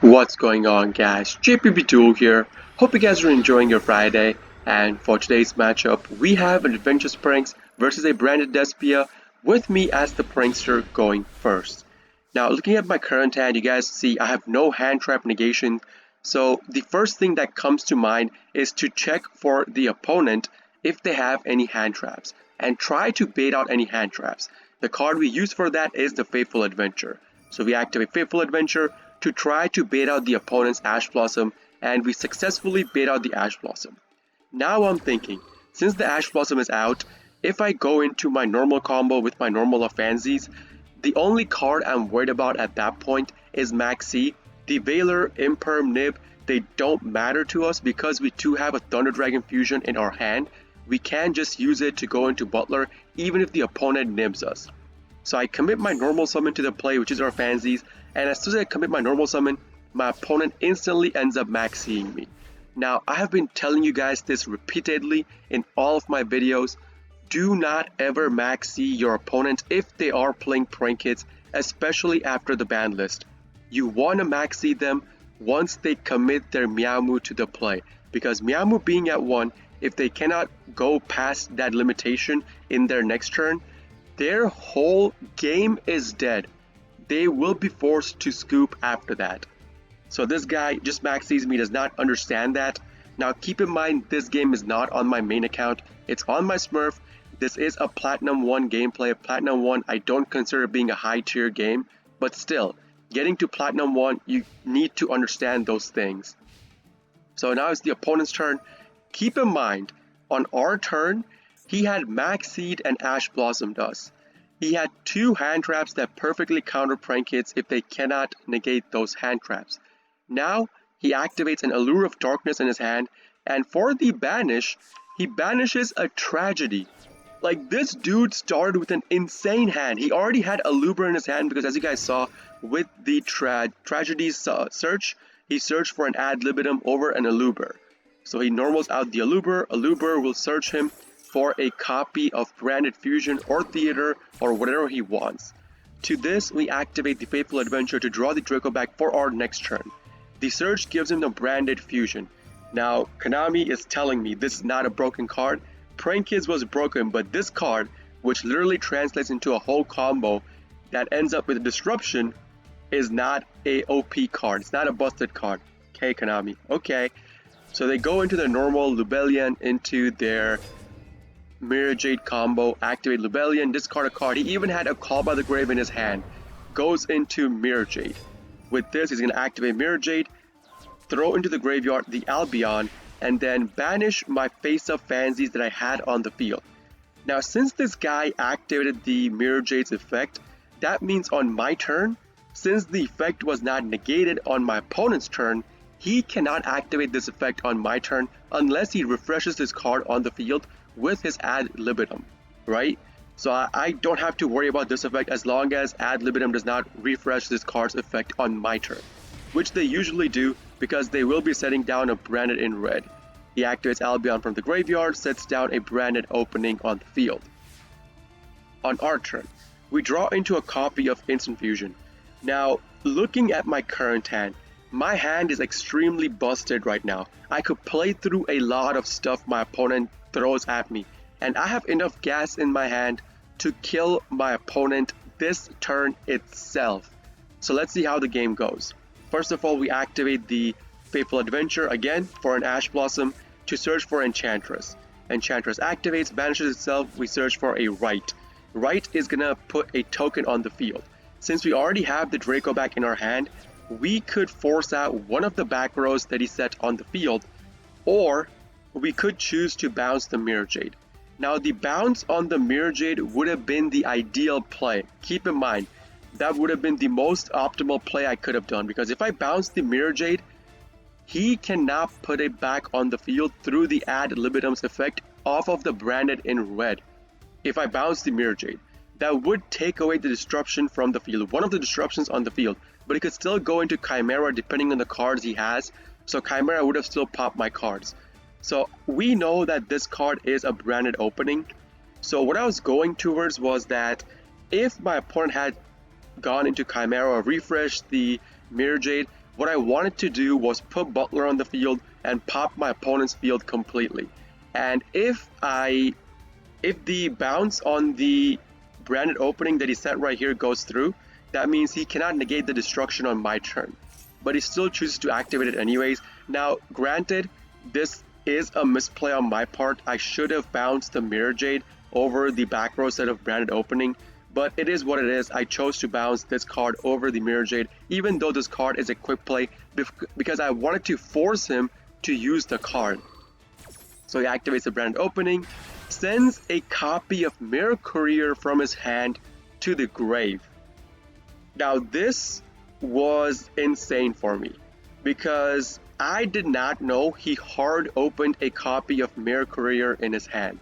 What's going on, guys? Duel here. Hope you guys are enjoying your Friday. And for today's matchup, we have an Adventurous Pranks versus a branded Despia with me as the prankster going first. Now, looking at my current hand, you guys see I have no hand trap negation. So the first thing that comes to mind is to check for the opponent if they have any hand traps and try to bait out any hand traps. The card we use for that is the Faithful Adventure. So we activate Faithful Adventure to try to bait out the opponent's Ash Blossom, and we successfully bait out the Ash Blossom. Now I'm thinking, since the Ash Blossom is out, if I go into my normal combo with my normal Fansies, the only card I'm worried about at that point is Maxi. The Veiler, Imperm, Nib, they don't matter to us because we do have a Thunder Dragon Fusion in our hand. We can just use it to go into Butler even if the opponent nibs us. So I commit my normal summon to the play, which is our Fansies, and as soon as I commit my normal summon, my opponent instantly ends up maxing me. Now, I have been telling you guys this repeatedly in all of my videos. Do not ever maxi your opponent if they are playing prank hits, especially after the ban list. You want to maxi them once they commit their Meowmoo to the play, because Meowmoo being at 1, if they cannot go past that limitation in their next turn, their whole game is dead. They will be forced to scoop after that. So this guy just maxes me, does not understand that. Now keep in mind, this game is not on my main account. It's on my Smurf. This is a Platinum 1 gameplay. Platinum 1 I don't consider being a high tier game, but still, getting to Platinum 1, you need to understand those things. So now it's the opponent's turn. Keep in mind, on our turn, he had Maxied and Ash Blossomed us. He had 2 hand traps that perfectly counter prank hits if they cannot negate those hand traps. Now, he activates an Allure of Darkness in his hand, and for the banish, he banishes a Tragedy. Like, this dude started with an insane hand. He already had Allure in his hand because, as you guys saw, with the Tragedy search, he searched for an ad libitum over an Allure. So he normals out the Allure. Allure will search him for a copy of Branded Fusion or Theater or whatever he wants. To this, we activate the Faithful Adventure to draw the Draco back for our next turn. The search gives him the Branded Fusion. Now, Konami is telling me this is not a broken card. Prank Kids was broken, but this card, which literally translates into a whole combo that ends up with a disruption, is not a OP card. It's not a busted card. Okay, Konami. Okay. So they go into the normal Lubellian into their Mirror Jade combo, activate Lubellian, discard a card. He even had a Call by the Grave in his hand. Goes into Mirror Jade. With this, he's going to activate Mirror Jade, throw into the graveyard the Albion, and then banish my face-up Fansies that I had on the field. Now, since this guy activated the Mirror Jade's effect, that means on my turn, since the effect was not negated on my opponent's turn, he cannot activate this effect on my turn unless he refreshes his card on the field with his ad libitum, right? So I don't have to worry about this effect as long as ad libitum does not refresh this card's effect on my turn, which they usually do because they will be setting down a branded in red. He activates Albion from the graveyard, sets down a branded opening on the field. On our turn, we draw into a copy of Instant Fusion. Now, looking at my current hand, my hand is extremely busted right now. I could play through a lot of stuff my opponent throws at me, and I have enough gas in my hand to kill my opponent this turn itself. So let's see how the game goes. First of all, we activate the Faithful Adventure again for an Ash Blossom to search for Enchantress. Enchantress activates, banishes itself, we search for a Right. Right is gonna put a token on the field. Since we already have the Draco back in our hand, we could force out one of the back rows that he set on the field, or we could choose to bounce the Mirror Jade. Now, the bounce on the Mirror Jade would have been the ideal play. Keep in mind, that would have been the most optimal play I could have done, because if I bounce the Mirror Jade, he cannot put it back on the field through the ad libitum's effect off of the branded in red. If I bounce the Mirror Jade, that would take away the disruption from the field, one of the disruptions on the field, but it could still go into Chimera depending on the cards he has, so Chimera would have still popped my cards. So we know that this card is a branded opening. So what I was going towards was that if my opponent had gone into Chimera or refreshed the Mirror Jade, what I wanted to do was put Butler on the field and pop my opponent's field completely. And if the bounce on the branded opening that he set right here goes through, that means he cannot negate the destruction on my turn. But he still chooses to activate it anyways. Now, granted, this is a misplay on my part. I should have bounced the Mirror Jade over the back row set of branded opening, but it is what it is. I chose to bounce this card over the Mirror Jade, even though this card is a quick play, because I wanted to force him to use the card. So he activates the branded opening, sends a copy of Mirror Courier from his hand to the grave. Now this was insane for me, because I did not know he hard opened a copy of Mirror Courier in his hand.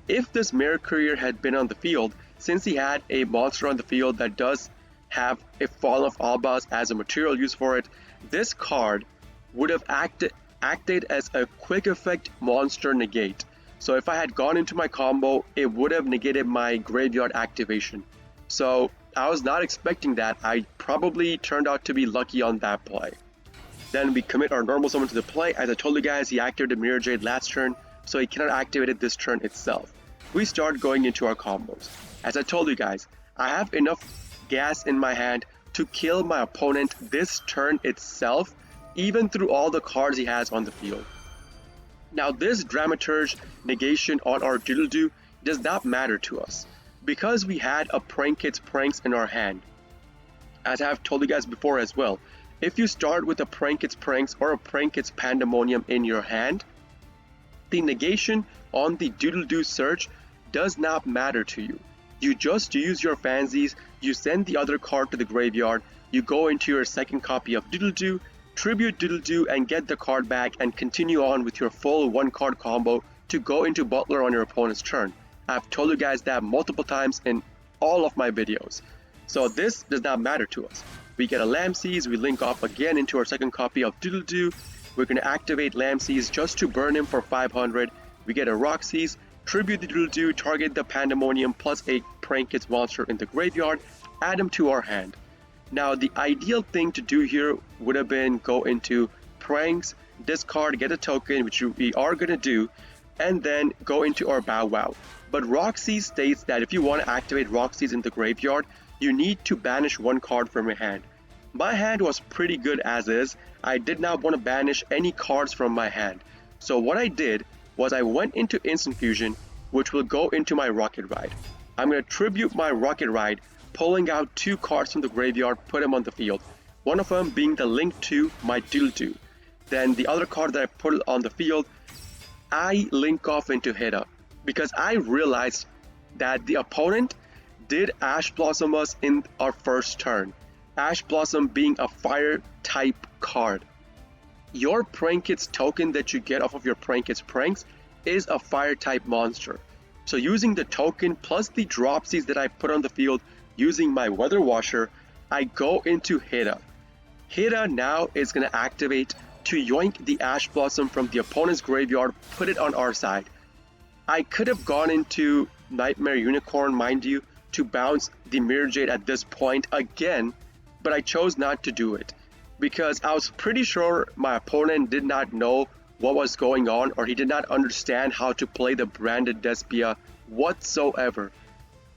If this Mirror Courier had been on the field, since he had a monster on the field that does have a Fallen of Albaz as a material use for it, this card would have acted as a quick effect monster negate. So if I had gone into my combo, it would have negated my graveyard activation. So I was not expecting that. I probably turned out to be lucky on that play. Then we commit our normal summon to the play. As I told you guys, he activated Mirror Jade last turn, so he cannot activate it this turn itself. We start going into our combos. As I told you guys, I have enough gas in my hand to kill my opponent this turn itself, even through all the cards he has on the field. Now this Dramaturge negation on our Doodle-Doo does not matter to us, because we had a Prank Kids Pranks in our hand. As I have told you guys before as well, if you start with a Prank Kids Pranks or a Prank Kids Pandemonium in your hand, the negation on the Doodle-Doo search does not matter to you. You just use your fancies, you send the other card to the graveyard, you go into your second copy of Doodle-Doo, tribute Doodle-Doo and get the card back, and continue on with your full one card combo to go into Butler on your opponent's turn. I've told you guys that multiple times in all of my videos. So this does not matter to us. We get a Lamses, we link off again into our second copy of Doodle-Doo. We're going to activate Lamses just to burn him for 500. We get a Roxy's, tribute the Doodle-Doo, target the Pandemonium plus a Prank Kids monster in the graveyard, add him to our hand. Now the ideal thing to do here would have been go into Pranks, discard, get a token, which we are going to do, and then go into our Bow Wow. But Roxy states that if you want to activate Roxy's in the graveyard, you need to banish one card from your hand. My hand was pretty good as is. I did not want to banish any cards from my hand. So what I did was I went into Instant Fusion, which will go into my Rocket Ride. I'm going to tribute my Rocket Ride, pulling out two cards from the graveyard, put them on the field. One of them being the link to my Doodle-Doo. Then the other card that I put on the field, I link off into Hida, because I realized that the opponent did Ash Blossom us in our first turn. Ash Blossom being a fire type card. Your Prank Kids token that you get off of your Prank Kids Pranks is a fire type monster. So using the token plus the dropsies that I put on the field using my Weather Washer, I go into Hida. Hida now is going to activate to yoink the Ash Blossom from the opponent's graveyard, put it on our side. I could have gone into Nightmare Unicorn, mind you, to bounce the Mirror Jade at this point again, but I chose not to do it because I was pretty sure my opponent did not know what was going on, or he did not understand how to play the branded Despia whatsoever.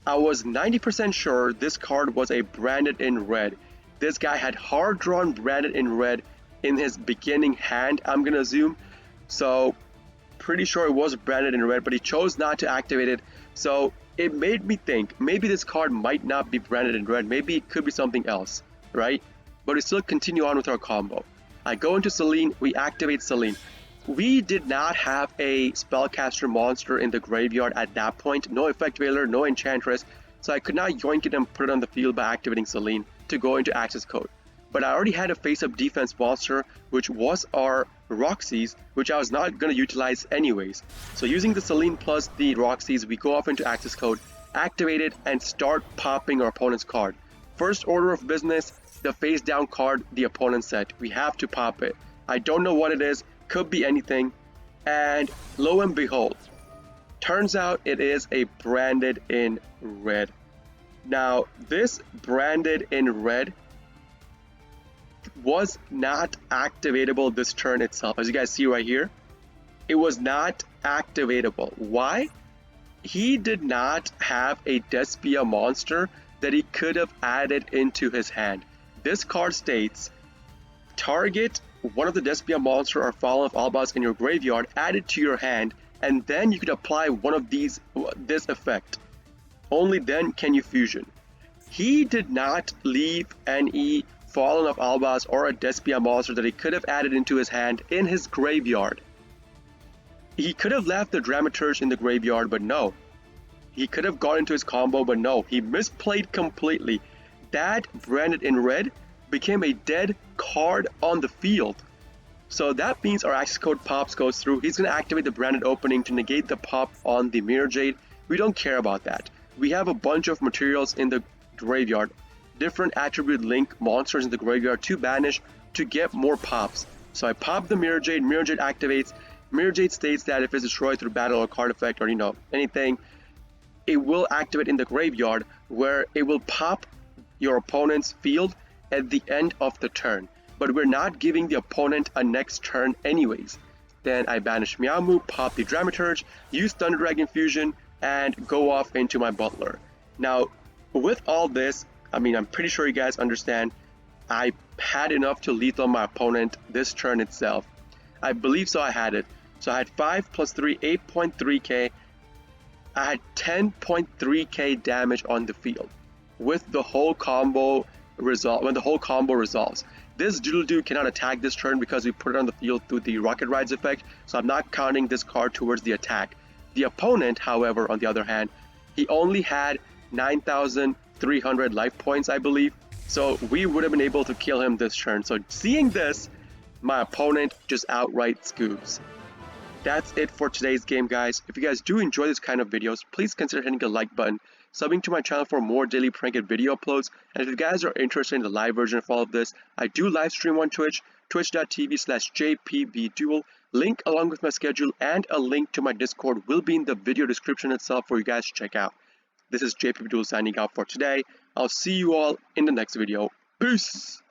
I was 90% sure this card was a branded in red. This guy had hard drawn branded in red in his beginning hand, I'm gonna assume. So pretty sure it was branded in red, but he chose not to activate it. So it made me think maybe this card might not be branded in red, maybe it could be something else, right? But we still continue on with our combo. I go into Selene, we activate Selene. We did not have a spellcaster monster in the graveyard at that point, no Effect Veiler, no Enchantress, so I could not yoink it and put it on the field by activating Selene to go into access code. But I already had a face-up defense monster, which was our Roxy's, which I was not going to utilize anyways. So using the Selene plus the Roxy's, we go off into access code, activate it, and start popping our opponent's card. First order of business, the face down card the opponent set. We have to pop it. I don't know what it is, could be anything, and lo and behold, turns out it is a branded in red. Now this branded in red was not activatable this turn itself. As you guys see right here, it was not activatable. Why? He did not have a Despia monster that he could have added into his hand. This card states, target one of the Despia monster or Fallen of Albaz in your graveyard, add it to your hand, and then you could apply one of this effect. Only then can you fusion. He did not leave any Fallen of Albaz or a Despia monster that he could have added into his hand in his graveyard. He could have left the Dramaturge in the graveyard, but no. He could have gone into his combo, but no. He misplayed completely. That branded in red became a dead card on the field. So that means our access code pops goes through. He's going to activate the branded opening to negate the pop on the Mirror Jade. We don't care about that. We have a bunch of materials in the graveyard, different attribute link monsters in the graveyard to banish to get more pops. So I pop the Mirror Jade activates. Mirror Jade states that if it's destroyed through battle or card effect or anything, it will activate in the graveyard where it will pop your opponent's field at the end of the turn. But we're not giving the opponent a next turn anyways. Then I banish Meowmoo, pop the Dramaturge, use Thunder Dragon Fusion, and go off into my Butler. Now, with all this, I'm pretty sure you guys understand, I had enough to lethal my opponent this turn itself. I believe so, I had it. So I had 5 plus 3, 8.3k. I had 10.3k damage on the field with the whole combo resolve. When the whole combo resolves, this Doodle Doo cannot attack this turn because we put it on the field through the Rocket Rides effect, so I'm not counting this card towards the attack. The opponent, however, on the other hand, he only had 9,300 life points, I believe, so we would have been able to kill him this turn. So seeing this, my opponent just outright scoops. That's it for today's game, guys. If you guys do enjoy this kind of videos, please consider hitting the like button, subbing to my channel for more daily prank and video uploads, and if you guys are interested in the live version of all of this, I do live stream on Twitch, twitch.tv/jpbduel. Link along with my schedule and a link to my Discord will be in the video description itself for you guys to check out. This is JPBDuel signing out for today. I'll see you all in the next video. Peace!